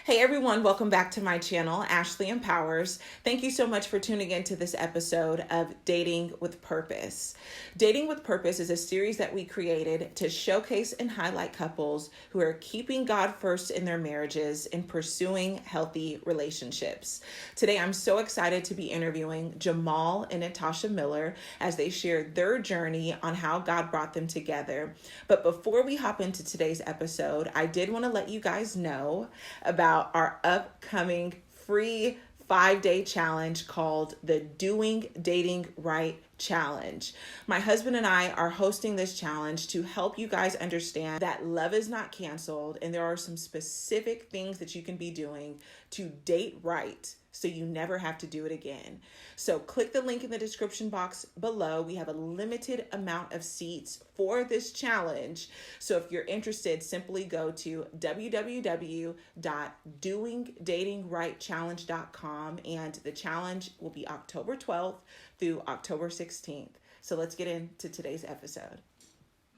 Hey everyone, welcome back to my channel, Ashley Empowers. Thank you so much for tuning into this episode of Dating with Purpose. Dating with Purpose is a series that we created to showcase and highlight couples who are keeping God first in their marriages and pursuing healthy relationships. Today, I'm so excited to be interviewing Jamal and Natasha Miller as they share their journey on how God brought them together. But before we hop into today's episode, I did want to let you guys know about our upcoming free 5-day challenge called the Doing Dating Right Challenge. My husband and I are hosting this challenge to help you guys understand that love is not canceled and there are some specific things that you can be doing to date right so you never have to do it again. So click the link in the description box below. We have a limited amount of seats for this challenge. So if you're interested, simply go to www.doingdatingrightchallenge.com, and the challenge will be October 12th through October 16th. So let's get into today's episode.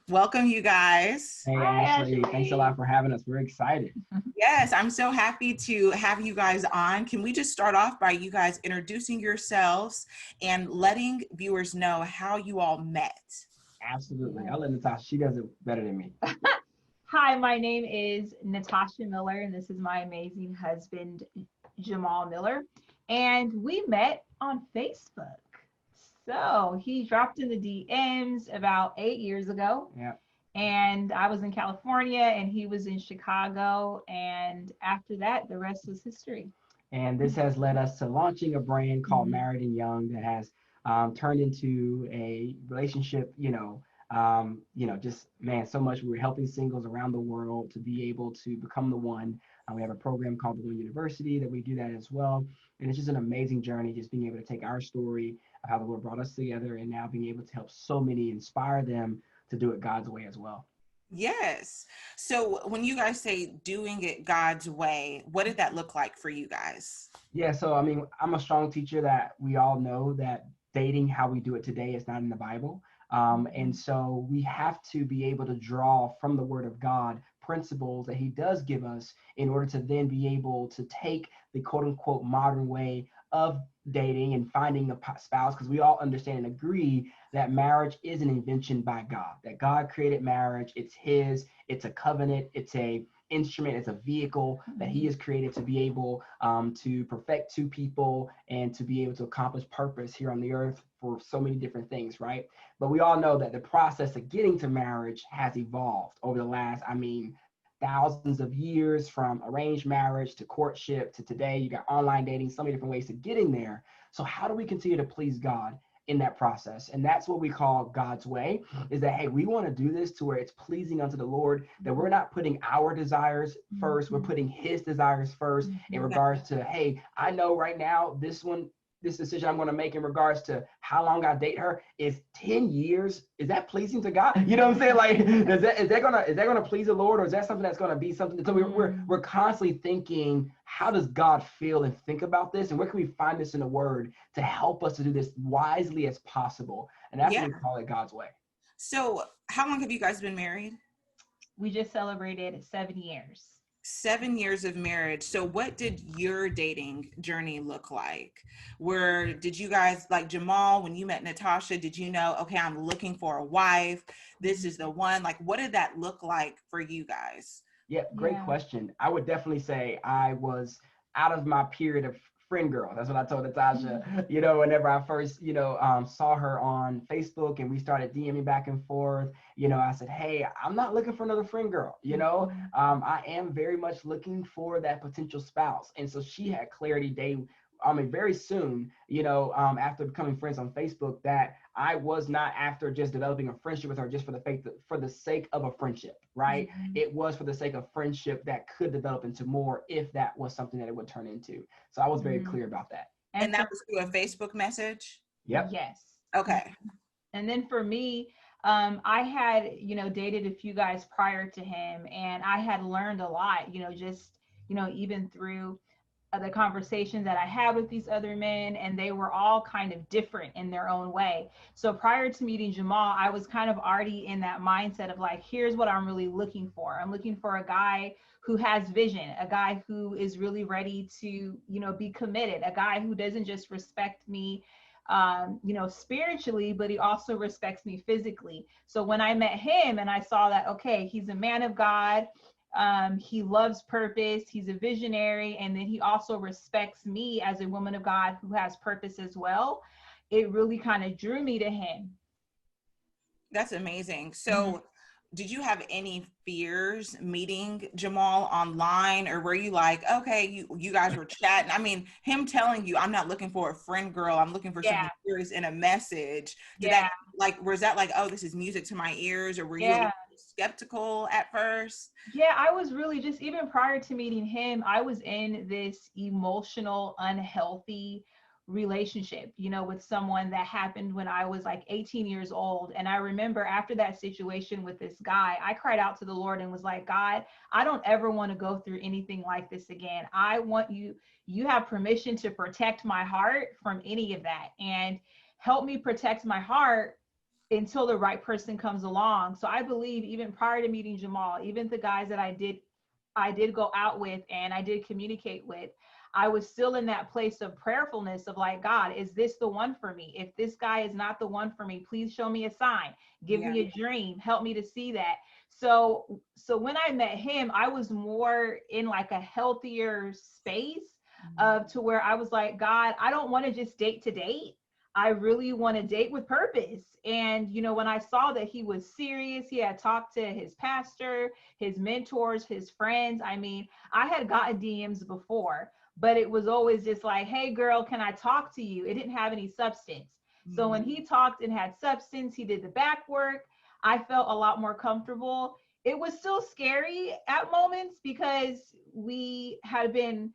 Welcome, you guys. Hey, Hi, Ashley. Thanks a Ashley. lot for having us. We're excited. Yes, I'm so happy to have you guys on. Can we just start off by you guys introducing yourselves and letting viewers know how you all met? Absolutely. I'll let Natasha. She does it better than me. Hi, my name is Natasha Miller, and this is my amazing husband, Jamal Miller. And we met on Facebook. So he dropped in the DMs about 8 years ago. Yeah. And I was in California and he was in Chicago. And after that, the rest was history. And this has led us to launching a brand called Mhm. Married and Young that has turned into a relationship, just, man, so much. We're helping singles around the world to be able to become the one. We have a program called the One University that we do that as well. And it's just an amazing journey, just being able to take our story of how the Lord brought us together and now being able to help so many, inspire them to do it God's way as well. Yes. So when you guys say doing it God's way, what did that look like for you guys? Yeah, so I mean, I'm a strong teacher that we all know that dating how we do it today is not in the Bible. And so we have to be able to draw from the Word of God principles that He does give us in order to then be able to take the quote unquote modern way of dating and finding a spouse, because we all understand and agree that marriage is an invention by God, that God created marriage. It's His, it's a covenant, it's a instrument, it's a vehicle that He has created to be able to perfect two people and to be able to accomplish purpose here on the earth for so many different things, right? But we all know that the process of getting to marriage has evolved over the last, thousands of years, from arranged marriage to courtship to today. You got online dating, so many different ways to getting there. So how do we continue to please God in that process? And that's what we call God's way, is that, hey, we want to do this to where it's pleasing unto the Lord, that we're not putting our desires first, we're putting His desires first in regards to, hey, I know right now this decision I'm going to make in regards to how long I date her is 10 years. Is that pleasing to God? You know what I'm saying? Like, is that gonna please the Lord, or is that something that's going to be something? So we're constantly thinking, how does God feel and think about this, and where can we find this in the Word to help us to do this wisely as possible? And that's what we call it God's way. So how long have you guys been married? We just celebrated 7 years. 7 years of marriage. So what did your dating journey look like? Did you guys, like Jamal, when you met Natasha, did you know, okay, I'm looking for a wife, this is the one? Like, what did that look like for you guys? Yeah, great question. I would definitely say I was out of my period of friend girl. That's what I told Natasha, whenever I first, saw her on Facebook and we started DMing back and forth, I said, hey, I'm not looking for another friend girl, I am very much looking for that potential spouse. And so she had clarity very soon, after becoming friends on Facebook, that I was not after just developing a friendship with her just for the sake of a friendship, right? It was for the sake of friendship that could develop into more if that was something that it would turn into. So I was very clear about that. And that was through a Facebook message? Yep. Yes. Okay. And then for me, I had, dated a few guys prior to him, and I had learned a lot, just, even through the conversations that I had with these other men, and they were all kind of different in their own way. So prior to meeting Jamal, I was kind of already in that mindset of like, here's what I'm really looking for. I'm looking for a guy who has vision, a guy who is really ready to, be committed, a guy who doesn't just respect me, spiritually, but he also respects me physically. So when I met him and I saw that, okay, he's a man of God, he loves purpose, he's a visionary, and then he also respects me as a woman of God who has purpose as well, it really kind of drew me to him. That's amazing. So did you have any fears meeting Jamal online, or were you like, okay, you guys were chatting? I mean, him telling you, I'm not looking for a friend girl, I'm looking for something serious in a message. Did that was that like, oh, this is music to my ears, or were you a little skeptical at first? Yeah, I was really just, even prior to meeting him, I was in this emotional, unhealthy relationship, with someone that happened when I was like 18 years old. And I remember after that situation with this guy, I cried out to the Lord and was like, God, I don't ever want to go through anything like this again. I want you have permission to protect my heart from any of that, and help me protect my heart until the right person comes along. So I believe even prior to meeting Jamal, even the guys that I did go out with and I did communicate with, I was still in that place of prayerfulness of like, God, is this the one for me? If this guy is not the one for me, please show me a sign, give me a dream, help me to see that. So when I met him, I was more in like a healthier space of to where I was like, God, I don't want to just date to date. I really want to date with purpose. And, when I saw that he was serious, he had talked to his pastor, his mentors, his friends. I mean, I had gotten DMs before, but it was always just like, hey, girl, can I talk to you? It didn't have any substance. So when he talked and had substance, he did the back work, I felt a lot more comfortable. It was still scary at moments because we had been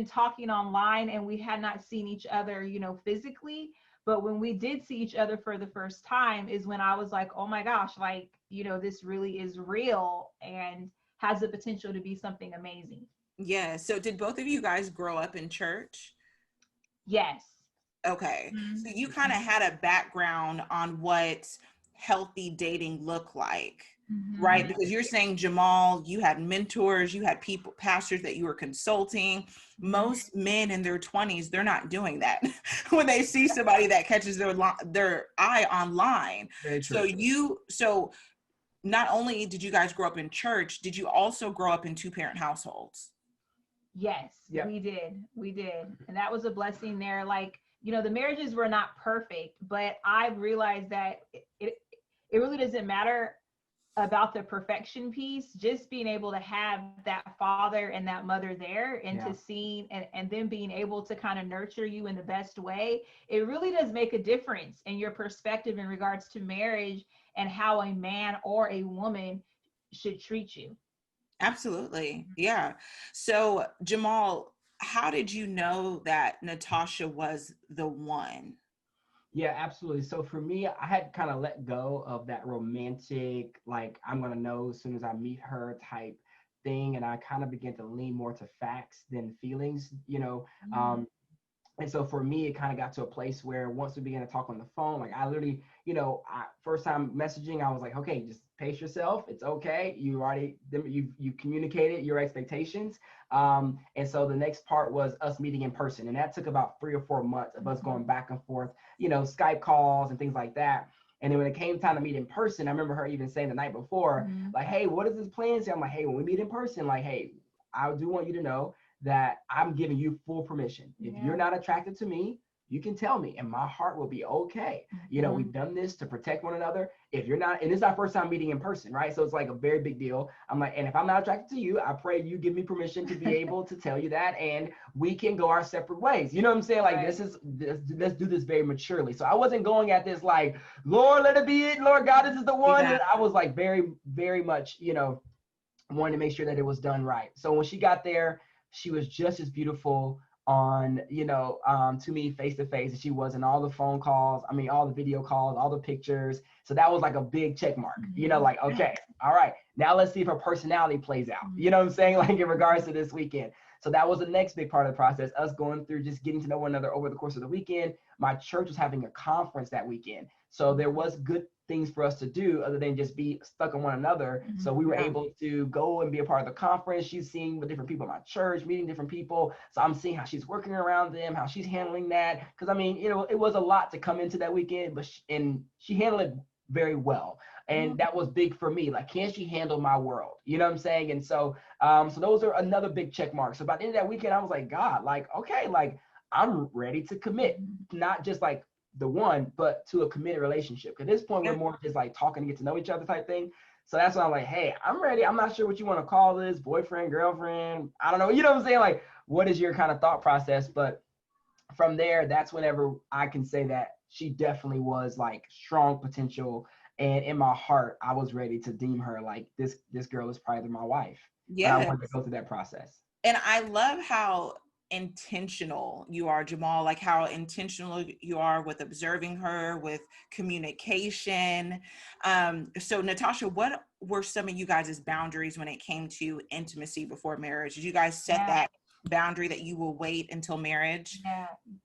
talking online and we had not seen each other, physically. But when we did see each other for the first time is when I was like, oh my gosh, like, this really is real and has the potential to be something amazing. Yeah. So did both of you guys grow up in church? Yes. Okay. So you kind of had a background on what healthy dating looked like, right? Because you're saying, Jamal, you had mentors, you had people, pastors that you were consulting. Most men in their 20s, they're not doing that when they see somebody that catches their eye online. Very true. So not only did you guys grow up in church, did you also grow up in two-parent households? Yes, we did. And that was a blessing there. Like, the marriages were not perfect, but I realized that it really doesn't matter about the perfection piece, just being able to have that father and that mother there and to see and then being able to kind of nurture you in the best way. It really does make a difference in your perspective in regards to marriage and how a man or a woman should treat you. Absolutely. Yeah. So Jamal, how did you know that Natasha was the one? Yeah, absolutely. So for me, I had kind of let go of that romantic, like, I'm going to know as soon as I meet her type thing. And I kind of began to lean more to facts than feelings, and so for me, it kind of got to a place where once we began to talk on the phone, like I literally, first time messaging, I was like, okay, just pace yourself. It's okay. You communicated your expectations. And so the next part was us meeting in person. And that took about 3 or 4 months of us going back and forth, Skype calls and things like that. And then when it came time to meet in person, I remember her even saying the night before, like, hey, what is this plan? So I'm like, hey, when we meet in person, like, hey, I do want you to know that I'm giving you full permission. If you're not attracted to me, you can tell me and my heart will be okay. We've done this to protect one another. If you're not, and this is our first time meeting in person, right? So it's like a very big deal. I'm like, and if I'm not attracted to you, I pray you give me permission to be able to tell you that, and we can go our separate ways. You know what I'm saying? Like, let's do this very maturely. So I wasn't going at this like, Lord, let it be it. Lord God, this is the one. Yeah. I was like very, very much, wanting to make sure that it was done right. So when she got there, she was just as beautiful on, to me face to face as she was in all the phone calls. I mean, all the video calls, all the pictures. So that was like a big check mark, like, okay, all right, now let's see if her personality plays out. You know what I'm saying? Like in regards to this weekend. So that was the next big part of the process, us going through just getting to know one another over the course of the weekend. My church was having a conference that weekend. So there was good things for us to do other than just be stuck on one another. So we were able to go and be a part of the conference. She's seeing the different people in my church, meeting different people. So I'm seeing how she's working around them, how she's handling that. Because I mean, it was a lot to come into that weekend, but she handled it very well. And that was big for me. Like, can she handle my world? You know what I'm saying? And so, so those are another big check mark. So by the end of that weekend, I was like, God, like, okay, like I'm ready to commit, not just like the one, but to a committed relationship. At this point, we're more just like talking to get to know each other type thing. So that's why I'm like, hey, I'm ready. I'm not sure what you want to call this, boyfriend, girlfriend. I don't know. You know what I'm saying? Like, what is your kind of thought process? But from there, that's whenever I can say that she definitely was like strong potential. And in my heart, I was ready to deem her like this girl is probably my wife. Yeah. But I wanted to go through that process. And I love how intentional you are, Jamal, like how intentional you are with observing her, with communication. So Natasha, what were some of you guys' boundaries when it came to intimacy before marriage? Did you guys set that boundary that you will wait until marriage?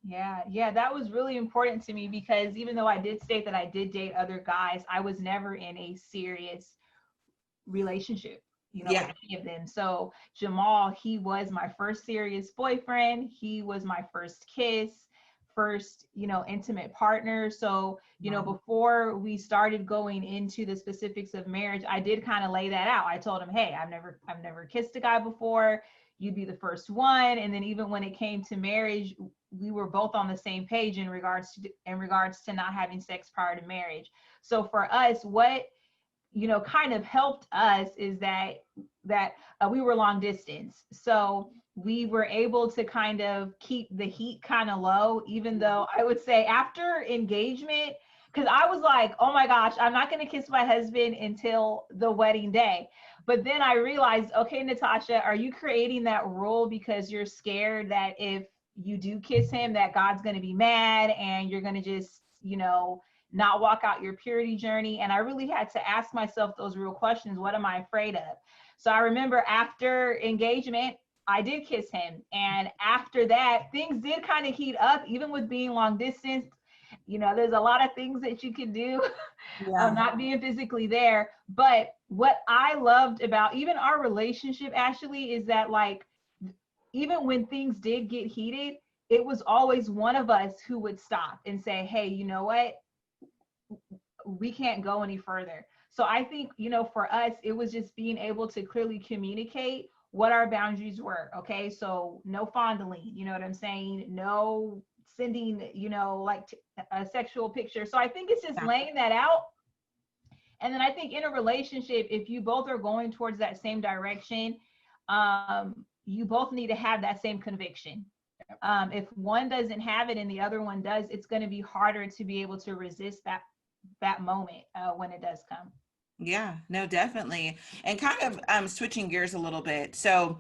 Yeah. That was really important to me, because even though I did state that I did date other guys, I was never in a serious relationship, with any of them. So Jamal, he was my first serious boyfriend. He was my first kiss, first, intimate partner. So, before we started going into the specifics of marriage, I did kind of lay that out. I told him, hey, I've never kissed a guy before. You'd be the first one. And then even when it came to marriage, we were both on the same page in regards to not having sex prior to marriage. So for us, what kind of helped us is that we were long distance. So we were able to kind of keep the heat kind of low, even though I would say after engagement, because I was like, oh my gosh, I'm not going to kiss my husband until the wedding day. But then I realized, okay, Natasha, are you creating that rule because you're scared that if you do kiss him, that God's going to be mad and you're going to just, not walk out your purity journey? And I really had to ask myself those real questions. What am I afraid of? So I remember after engagement, I did kiss him. And after that, things did kind of heat up, even with being long distance. There's a lot of things that you can do, not being physically there. But what I loved about even our relationship, Ashley, is that like, even when things did get heated, it was always one of us who would stop and say, hey, you know what? We can't go any further. So I think, for us, it was just being able to clearly communicate what our boundaries were. Okay. So no fondling, you know what I'm saying? No sending, like a sexual picture. So I think it's just laying that out. And then I think in a relationship, if you both are going towards that same direction, you both need to have that same conviction. If one doesn't have it and the other one does, it's going to be harder to be able to resist that moment when it does come. Yeah, no, definitely. And kind of switching gears a little bit. So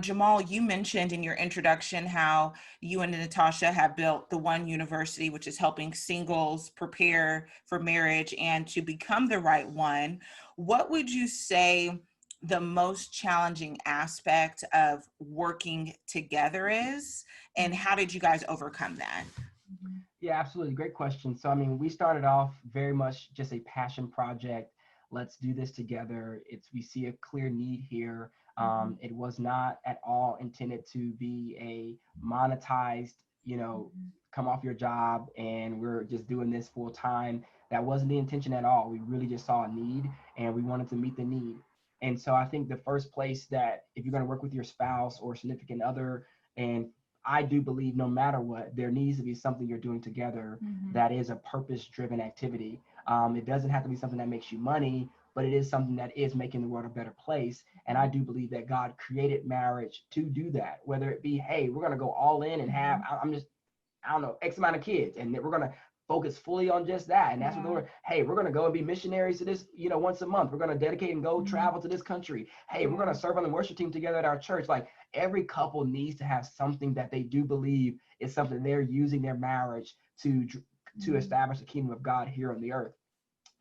Jamal, you mentioned in your introduction how you and Natasha have built the One University, which is helping singles prepare for marriage and to become the right one. What would you say the most challenging aspect of working together is, and how did you guys overcome that? Yeah, absolutely. Great question. So, I mean, we started off very much just a passion project. Let's do this together. We see a clear need here. It was not at all intended to be a monetized, come off your job and we're just doing this full time. That wasn't the intention at all. We really just saw a need and we wanted to meet the need. And so I think the first place that if you're going to work with your spouse or significant other, and I do believe no matter what, there needs to be something you're doing together that is a purpose-driven activity. It doesn't have to be something that makes you money, but it is something that is making the world a better place. And I do believe that God created marriage to do that, whether it be, hey, we're going to go all in and have, I don't know, X amount of kids, and we're going to focus fully on just that. And that's what we're, hey, we're going to go and be missionaries to this, once a month. We're going to dedicate and go travel to this country. Hey, we're going to serve on the worship team together at our church. Like, every couple needs to have something that they do believe is something they're using their marriage to establish the kingdom of God here on the earth.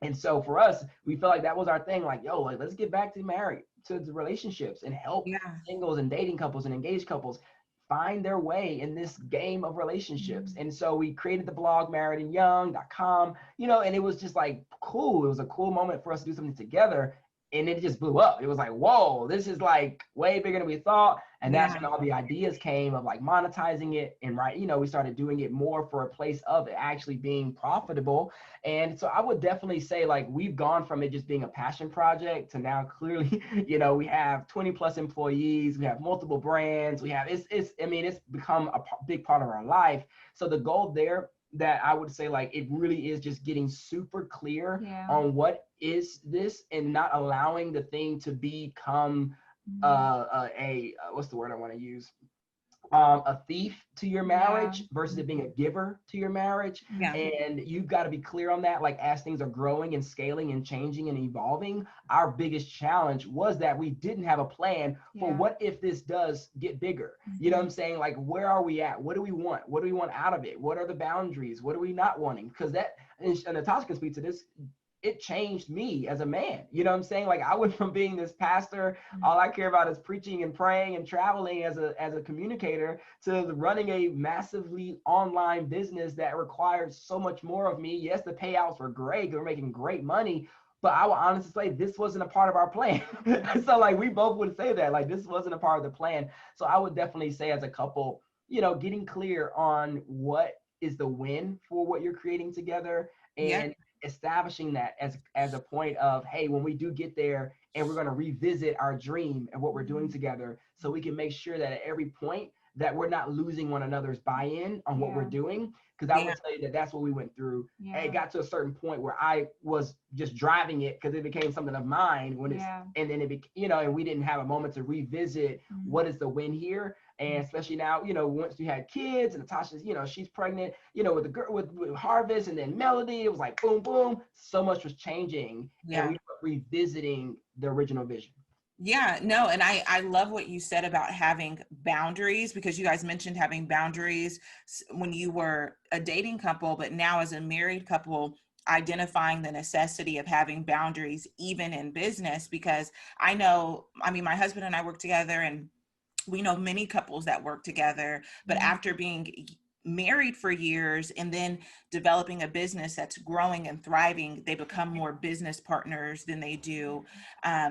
And so for us, we felt like that was our thing. Like, yo, like, let's get back to married. to the relationships and help Yeah. singles and dating couples and engaged couples find their way in this game of relationships. And so we created the blog marriedandyoung.com, and it was just like cool. It was a cool moment for us to do something together. And it just blew up. It was like, whoa, this is like way bigger than we thought. And that's when all the ideas came of like monetizing it. And we started doing it more for a place of it actually being profitable. And so I would definitely say like we've gone from it just being a passion project to now clearly, we have 20 plus employees, we have multiple brands, it's become a big part of our life. So the goal there, that I would say like it really is just getting super clear on what is this and not allowing the thing to become what's the word I want to use? A thief to your marriage versus it being a giver to your marriage. And you've got to be clear on that. Like as things are growing and scaling and changing and evolving, our biggest challenge was that we didn't have a plan for what if this does get bigger. You know what I'm saying? Like, where are we at? What do we want? What do we want out of it? What are the boundaries? What are we not wanting? Because that, and Natasha can speak to this, it changed me as a man. You know what I'm saying? Like I went from being this pastor, all I care about is preaching and praying and traveling as a communicator, to running a massively online business that required so much more of me. Yes, the payouts were great. They were making great money, but I will honestly say this wasn't a part of our plan. So like we both would say that like this wasn't a part of the plan. So I would definitely say as a couple, getting clear on what is the win for what you're creating together, and establishing that as a point of, hey, when we do get there and we're going to revisit our dream and what we're doing together, so we can make sure that at every point that we're not losing one another's buy-in on what we're doing. Because I would tell you that that's what we went through. And it got to a certain point where I was just driving it because it became something of mine when it's, and then and we didn't have a moment to revisit what is the win here. And especially now, once we had kids and Natasha's, she's pregnant, with the girl with Harvest and then Melody, it was like boom, boom. So much was changing. And we were revisiting the original vision. Yeah, no, and I love what you said about having boundaries, because you guys mentioned having boundaries when you were a dating couple, but now as a married couple, identifying the necessity of having boundaries even in business. Because my husband and I work together, and we know many couples that work together, but after being married for years and then developing a business that's growing and thriving, they become more business partners than they do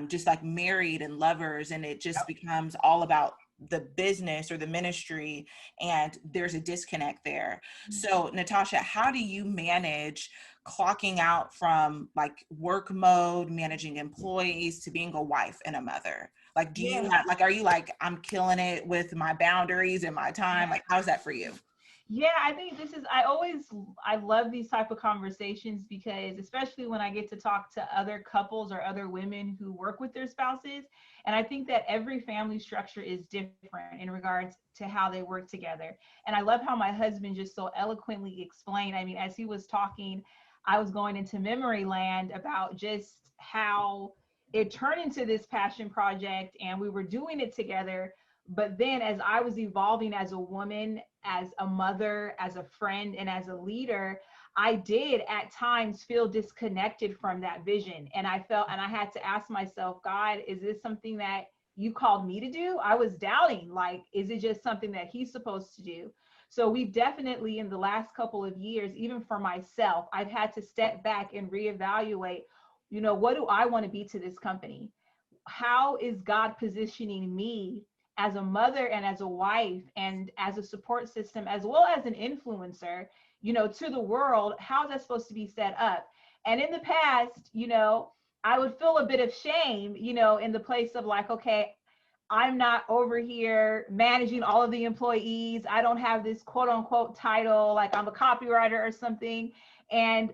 just like married and lovers, and it just becomes all about the business or the ministry, and there's a disconnect there. So Natasha, how do you manage clocking out from like work mode, managing employees, to being a wife and a mother? Like, do you have, like, are you like, I'm killing it with my boundaries and my time? Like, how's that for you? Yeah, I think I love these type of conversations, because especially when I get to talk to other couples or other women who work with their spouses. And I think that every family structure is different in regards to how they work together. And I love how my husband just so eloquently explained, I mean, as he was talking, I was going into memory land about just how it turned into this passion project and we were doing it together. But then as I was evolving as a woman, as a mother, as a friend, and as a leader, I did at times feel disconnected from that vision. And I had to ask myself, God, is this something that you called me to do? I was doubting, like, is it just something that he's supposed to do? So we've definitely, in the last couple of years, even for myself, I've had to step back and reevaluate, what do I want to be to this company? How is God positioning me as a mother and as a wife and as a support system, as well as an influencer, to the world? How's that supposed to be set up? And in the past, I would feel a bit of shame, in the place of like, okay, I'm not over here managing all of the employees. I don't have this quote unquote title, like I'm a copywriter or something. And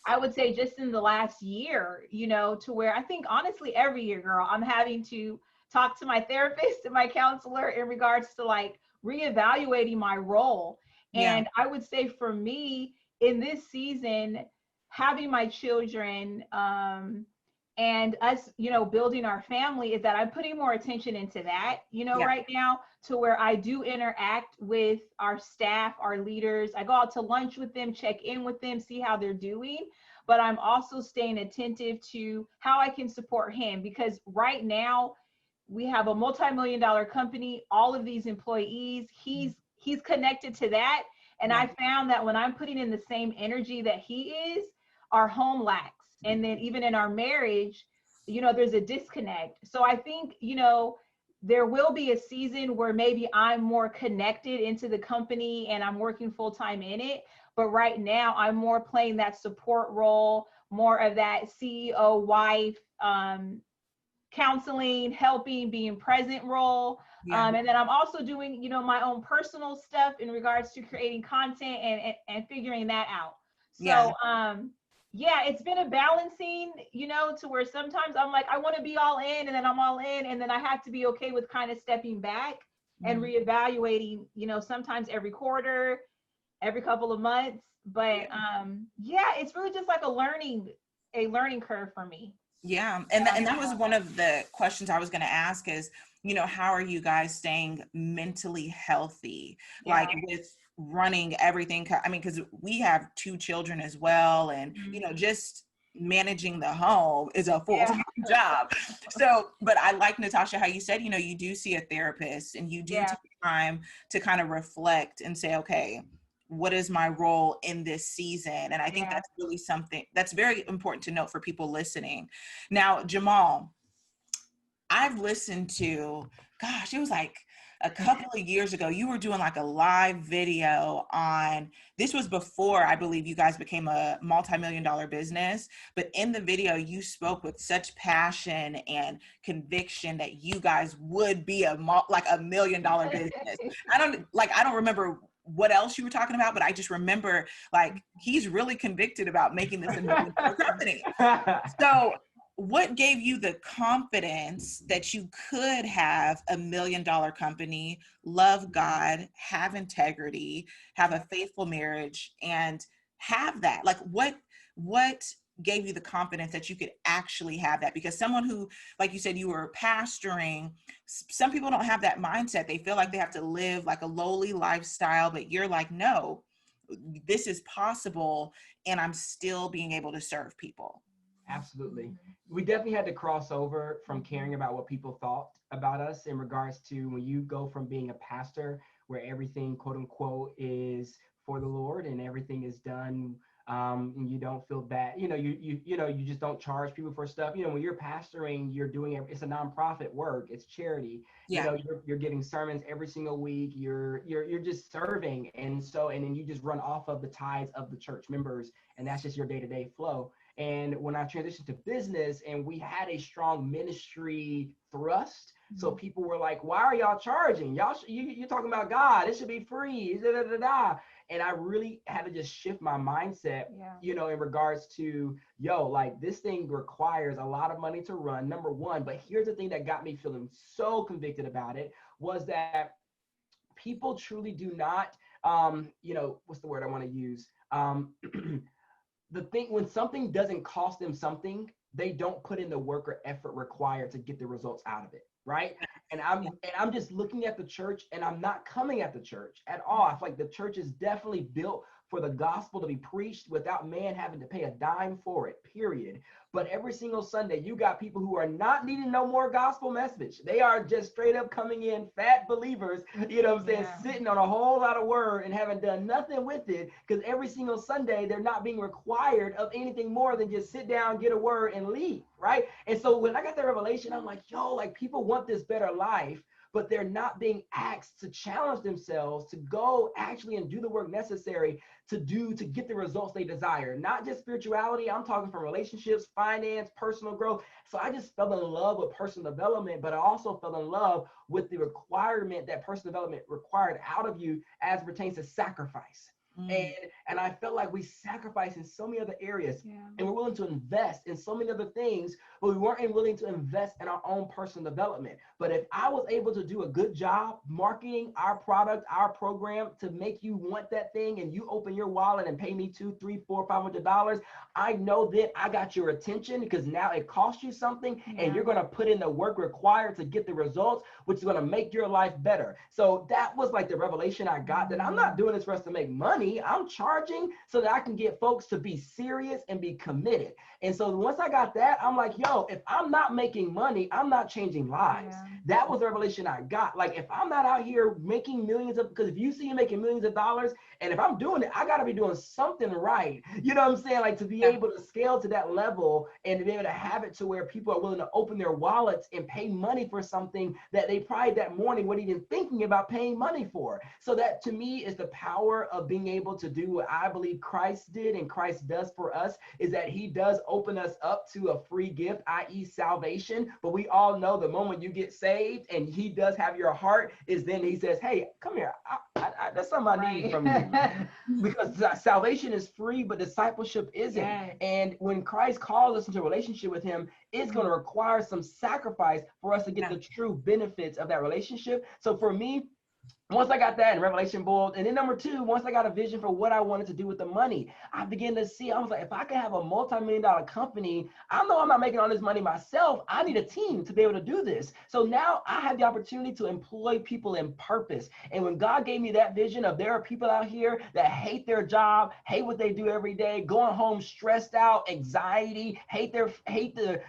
I would say just in the last year, to where I think honestly every year, girl, I'm having to talk to my therapist and my counselor in regards to like reevaluating my role. And I would say for me in this season, having my children and us, building our family, is that I'm putting more attention into that, right now, to where I do interact with our staff, our leaders. I go out to lunch with them, check in with them, see how they're doing. but I'm also staying attentive to how I can support him, because right now we have a multi-million-dollar company, all of these employees, he's connected to that. And I found that when I'm putting in the same energy that he is, our home lacks. And then even in our marriage, there's a disconnect. So I think, there will be a season where maybe I'm more connected into the company and I'm working full time in it. But right now I'm more playing that support role, more of that CEO wife, counseling, helping, being present role. And then I'm also doing, my own personal stuff in regards to creating content and figuring that out. So, it's been a balancing, to where sometimes I'm like, I want to be all in, and then I'm all in, and then I have to be okay with kind of stepping back and reevaluating, sometimes every quarter, every couple of months. But it's really just like a learning curve for me. Yeah. And that was one of the questions I was going to ask is, how are you guys staying mentally healthy? Like with running everything? I mean, because we have 2 children as well. And, just managing the home is a full-time job. So, but I like, Natasha, how you said, you do see a therapist and you do take time to kind of reflect and say, okay, what is my role in this season? And I think that's really something that's very important to note for people listening. Now, Jamal, I've listened to, gosh, it was like a couple of years ago, you were doing like a live video on, this was before I believe you guys became a multi-million-dollar business, but in the video you spoke with such passion and conviction that you guys would be like $1 million business. I don't remember what else you were talking about, but I just remember like, he's really convicted about making this a $1 million company. So what gave you the confidence that you could have $1 million company, love God, have integrity, have a faithful marriage, and have that? Like what gave you the confidence that you could actually have that? Because someone who, like you said, you were pastoring, some people don't have that mindset. They feel like they have to live like a lowly lifestyle, but you're like, no, this is possible, and I'm still being able to serve people. Absolutely. We definitely had to cross over from caring about what people thought about us in regards to when you go from being a pastor where everything, quote unquote, is for the Lord and everything is done, and you don't feel bad. You just don't charge people for stuff. When you're pastoring, you're doing it. It's a nonprofit work. It's charity. Yeah. You're giving sermons every single week. You're just serving, and then you just run off of the tithes of the church members, and that's just your day-to-day flow. And when I transitioned to business and we had a strong ministry thrust, so people were like, why are y'all charging? You're talking about God. It should be free. Da, da, da, da. And I really had to just shift my mindset, in regards to, like this thing requires a lot of money to run, number one. But here's the thing that got me feeling so convicted about it was that people truly do not, what's the word I want to use? The thing, when something doesn't cost them something, they don't put in the work or effort required to get the results out of it, right? And I'm just looking at the church, and I'm not coming at the church at all. I feel like the church is definitely built for the gospel to be preached without man having to pay a dime for it, period. But every single Sunday, you got people who are not needing no more gospel message. They are just straight up coming in, fat believers, sitting on a whole lot of word and haven't done nothing with it, because every single Sunday, they're not being required of anything more than just sit down, get a word, and leave, right? And so when I got that revelation, I'm like, like people want this better life, but they're not being asked to challenge themselves to go actually and do the work necessary to get the results they desire. Not just spirituality, I'm talking from relationships, finance, personal growth. So I just fell in love with personal development, but I also fell in love with the requirement that personal development required out of you as pertains to sacrifice. And I felt like we sacrifice in so many other areas, and we're willing to invest in so many other things, but we weren't willing to invest in our own personal development. But if I was able to do a good job marketing our product, our program to make you want that thing, and you open your wallet and pay me $200, $300, $400, $500, I know that I got your attention, because now it costs you something, and you're going to put in the work required to get the results, which is going to make your life better. So that was like the revelation I got, that I'm not doing this for us to make money. I'm charging so that I can get folks to be serious and be committed. And so once I got that, I'm like, yo, if I'm not making money, I'm not changing lives. That was the revelation I got. Like, if I'm not out here making millions of, because if you see me making millions of dollars, and if I'm doing it, I got to be doing something right. You know what I'm saying? Like, to be able to scale to that level and to be able to have it to where people are willing to open their wallets and pay money for something that they probably that morning weren't even thinking about paying money for. So that, to me, is the power of being able to do what I believe Christ did and Christ does for us, is that he does open us up to a free gift, i.e. salvation. But we all know the moment you get saved and he does have your heart, is then he says, hey, come here. That's something I need from you. Because salvation is free, but discipleship isn't. And when Christ calls us into a relationship with him, it's going to require some sacrifice for us to get the true benefits of that relationship. So for me, once I got that, and revelation boiled, and then number two, once I got a vision for what I wanted to do with the money, I began to see, I was like, if I could have a multi-million-dollar company, I know I'm not making all this money myself. I need a team to be able to do this. So now I have the opportunity to employ people in purpose. And when God gave me that vision of, there are people out here that hate their job, hate what they do every day, going home stressed out, anxiety, hate their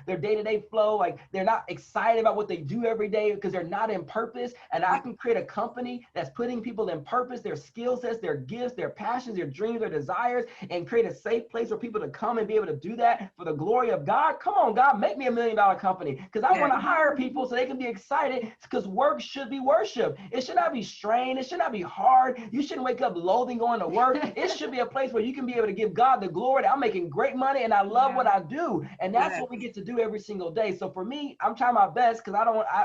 day-to-day flow, like they're not excited about what they do every day because they're not in purpose. And I can create a company that's putting people in purpose, their skill sets, their gifts, their passions, their dreams, their desires, and create a safe place for people to come and be able to do that for the glory of God. Come on, God, make me $1 million company, because I want to hire people so they can be excited, because work should be worship. It should not be strained. It should not be hard. You shouldn't wake up loathing going to work. It should be a place where you can be able to give God the glory that I'm making great money and I love what I do. And that's what we get to do every single day. So for me, I'm trying my best, because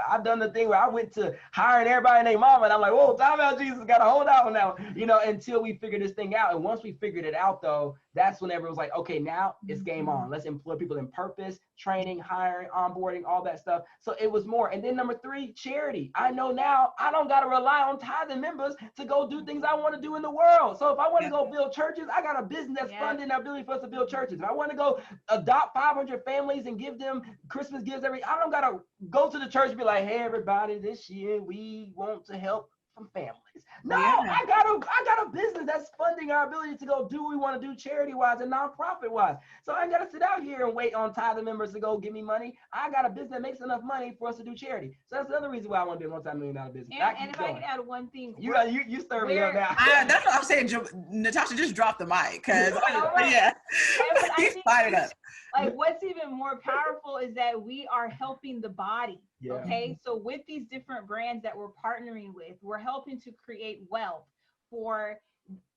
I've done the thing where I went to hiring everybody and their mama, and I'm like, whoa, time out, Jesus, got to hold out now, until we figure this thing out. And once we figured it out, though, that's when everyone's like, okay, now it's game on. Let's employ people in purpose, training, hiring, onboarding, all that stuff. So it was more. And then number three, charity. I know now I don't got to rely on tithing members to go do things I want to do in the world. So if I want to go build churches, I got a business that's funding the ability for us to build churches. If I want to go adopt 500 families and give them Christmas gifts I don't got to go to the church and be like, hey, everybody, this year we want to help from families. No, I got a business that's funding our ability to go do what we want to do charity-wise and nonprofit-wise. So I ain't got to sit out here and wait on tithing members to go give me money. I got a business that makes enough money for us to do charity. So that's another reason why I want to be a multi-million-dollar business. And if I can add one thing, you stir me up now. That's what I'm saying. Natasha, just drop the mic, because he's fired up. Like, what's even more powerful is that we are helping the body. Okay, so with these different brands that we're partnering with, we're helping to create wealth for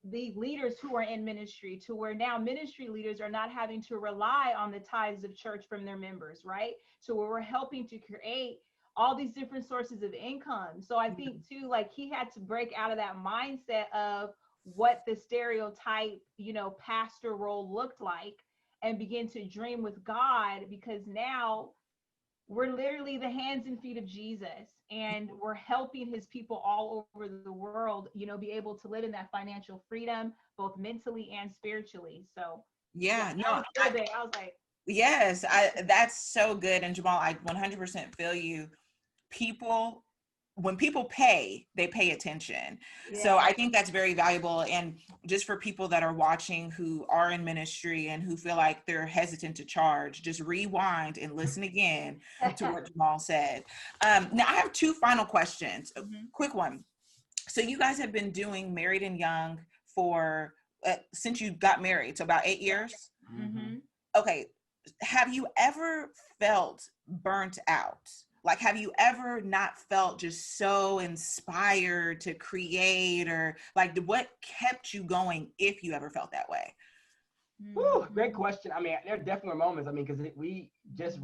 the leaders who are in ministry, to where now ministry leaders are not having to rely on the tithes of church from their members, right? So where we're helping to create all these different sources of income. So I think too, like, he had to break out of that mindset of what the stereotype, pastor role looked like, and begin to dream with God, because now we're literally the hands and feet of Jesus, and we're helping his people all over the world, be able to live in that financial freedom, both mentally and spiritually. So I was like, yes, that's so good. And Jamal, I 100% feel you. When people pay, they pay attention. So I think that's very valuable. And just for people that are watching who are in ministry and who feel like they're hesitant to charge, just rewind and listen again to what Jamal said. Now I have two final questions. A quick one. So you guys have been doing Married and Young for since you got married, so about 8 years. Okay. Have you ever felt burnt out? Like, have you ever not felt just so inspired to create, or like what kept you going if you ever felt that way? Great question. I mean, there definitely were moments. I mean, because we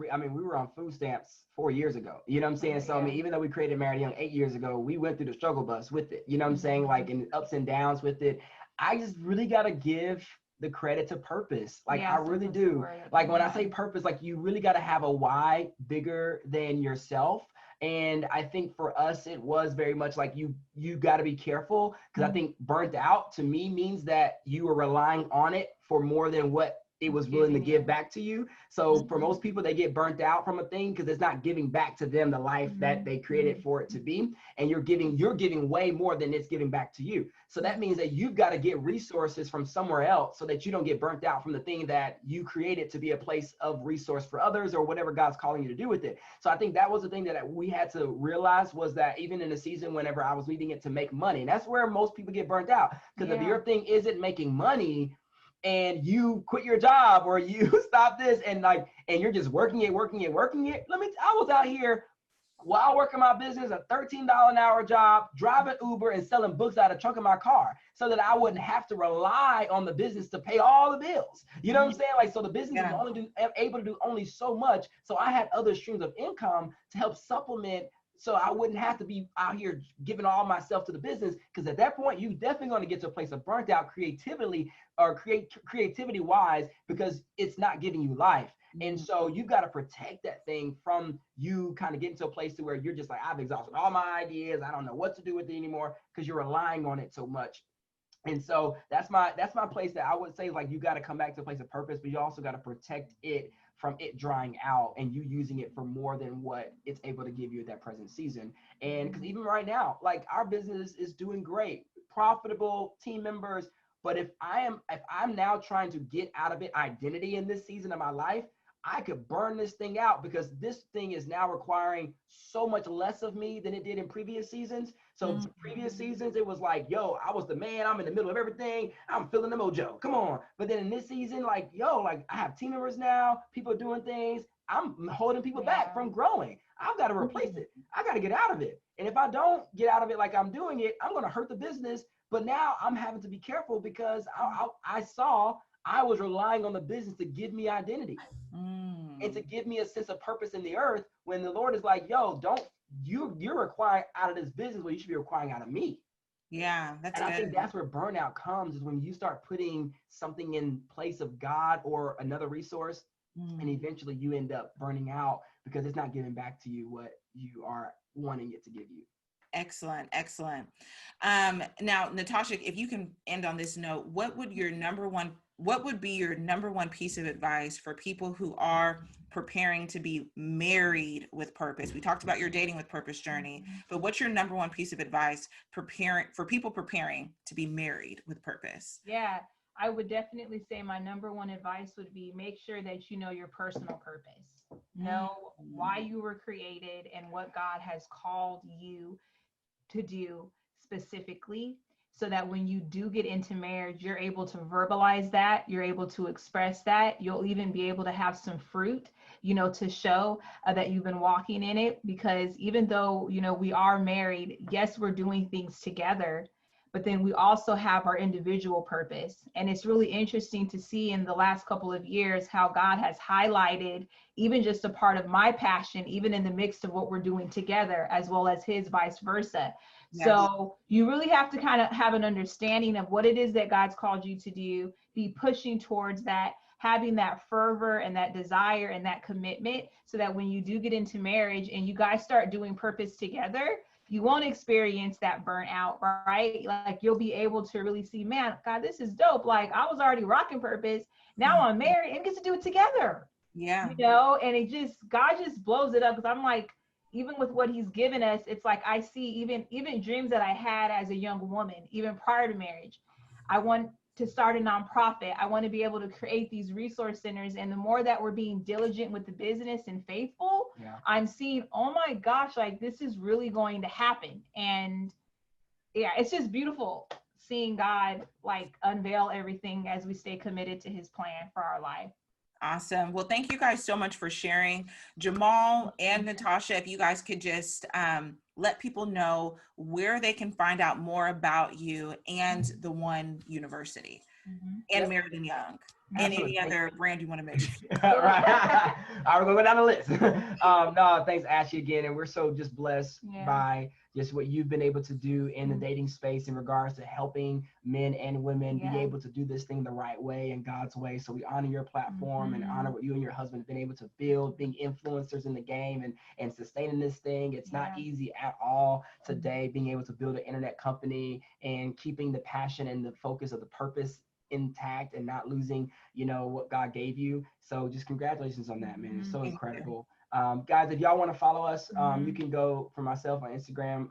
were on food stamps 4 years ago. You know what I'm saying? So, I mean, even though we created Married Young 8 years ago, we went through the struggle bus with it. You know what I'm saying? Like, in ups and downs with it. I just really got to give the credit to purpose. Like, Yes, I really do. Like, when I say purpose, like, you really got to have a why bigger than yourself. And I think for us, it was very much like you got to be careful, because I think burnt out to me means that you are relying on it for more than what it was willing to give back to you. So for most people, they get burnt out from a thing because it's not giving back to them the life that they created for it to be. And you're giving way more than it's giving back to you. So that means that you've got to get resources from somewhere else so that you don't get burnt out from the thing that you created to be a place of resource for others, or whatever God's calling you to do with it. So I think that was the thing that we had to realize, was that even in the season, whenever I was leading it to make money, and that's where most people get burnt out. Because if your thing isn't making money, and you quit your job, or you stop this, and you're just working it. I was out here while working my business, a $13 an hour job, driving Uber and selling books out of the trunk of my car, so that I wouldn't have to rely on the business to pay all the bills. You know what I'm saying? Like, so the business is able to do only so much. So I had other streams of income to help supplement, so I wouldn't have to be out here giving all myself to the business. Because at that point, you definitely going to get to a place of burnt out creativity wise, because it's not giving you life. And so you've got to protect that thing from you kind of getting to a place to where you're just like, I've exhausted all my ideas, I don't know what to do with it anymore, because you're relying on it so much. And so that's my place that I would say, like, you got to come back to a place of purpose, but you also got to protect it from it drying out and you using it for more than what it's able to give you at that present season. And because even right now, like, our business is doing great, profitable, team members. But if I'm now trying to get out of it identity in this season of my life, I could burn this thing out, because this thing is now requiring so much less of me than it did in previous seasons. So previous seasons, it was like, yo, I was the man, I'm in the middle of everything, I'm feeling the mojo, come on. But then in this season, like, yo, like, I have team members now, people are doing things, I'm holding people back from growing. I've got to replace it. I got to get out of it. And if I don't get out of it like I'm doing it, I'm going to hurt the business. But now I'm having to be careful, because I saw I was relying on the business to give me identity and to give me a sense of purpose in the earth, when the Lord is like, yo, you're requiring out of this business what you should be requiring out of me. Yeah, that's and good. I think that's where burnout comes, is when you start putting something in place of God or another resource, and eventually you end up burning out because it's not giving back to you what you are wanting it to give you. Excellent. Now, Natasha, if you can end on this note, what would be your number one piece of advice for people who are preparing to be married with purpose? We talked about your dating with purpose journey, but what's your number one piece of advice for people preparing to be married with purpose? Yeah, I would definitely say my number one advice would be, make sure that you know your personal purpose. Know why you were created and what God has called you to do specifically, so that when you do get into marriage, you're able to verbalize that, you're able to express that, you'll even be able to have some fruit, to show that you've been walking in it. Because even though, we are married, yes, we're doing things together, but then we also have our individual purpose. And it's really interesting to see in the last couple of years how God has highlighted even just a part of my passion, even in the mix of what we're doing together, as well as his vice versa. Yes. So you really have to kind of have an understanding of what it is that God's called you to do, be pushing towards that, having that fervor and that desire and that commitment, so that when you do get into marriage and you guys start doing purpose together, you won't experience that burnout, right? Like, you'll be able to really see, man, God, this is dope. Like, I was already rocking purpose. Now I'm married and get to do it together. Yeah. And God just blows it up. Because I'm like, even with what he's given us, it's like, I see even dreams that I had as a young woman, even prior to marriage. I want to start a nonprofit. I want to be able to create these resource centers. And the more that we're being diligent with the business and faithful, I'm seeing, oh my gosh, like, this is really going to happen. And yeah, it's just beautiful seeing God like unveil everything as we stay committed to his plan for our life. Awesome. Well, thank you guys so much for sharing. Jamal and Natasha, if you guys could just let people know where they can find out more about you and the One University and Married and Young, and any other brand you want to mention. Right. All right, we're going to go down the list. No, thanks, Ashley, again. And we're so just blessed by just what you've been able to do in the dating space in regards to helping men and women be able to do this thing the right way and God's way. So we honor your platform and honor what you and your husband have been able to build, being influencers in the game and sustaining this thing. It's not easy at all today, being able to build an internet company and keeping the passion and the focus of the purpose intact and not losing, what God gave you. So just congratulations on that, man. It's so incredible. Guys, if y'all want to follow us, you can go for myself on Instagram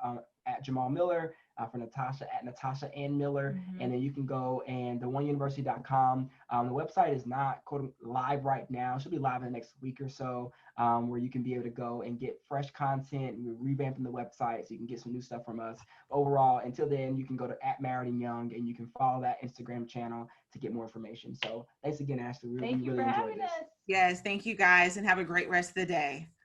at Jamal Miller, for Natasha at Natasha and Miller, and then you can go and theoneuniversity.com. The website is not live right now. It should be live in the next week or so, where you can be able to go and get fresh content. We're revamping the website so you can get some new stuff from us. Overall, until then, you can go to @MarriedandYoung and you can follow that Instagram channel to get more information. So thanks again, Ashley. We really enjoyed this. Yes, thank you guys, and have a great rest of the day.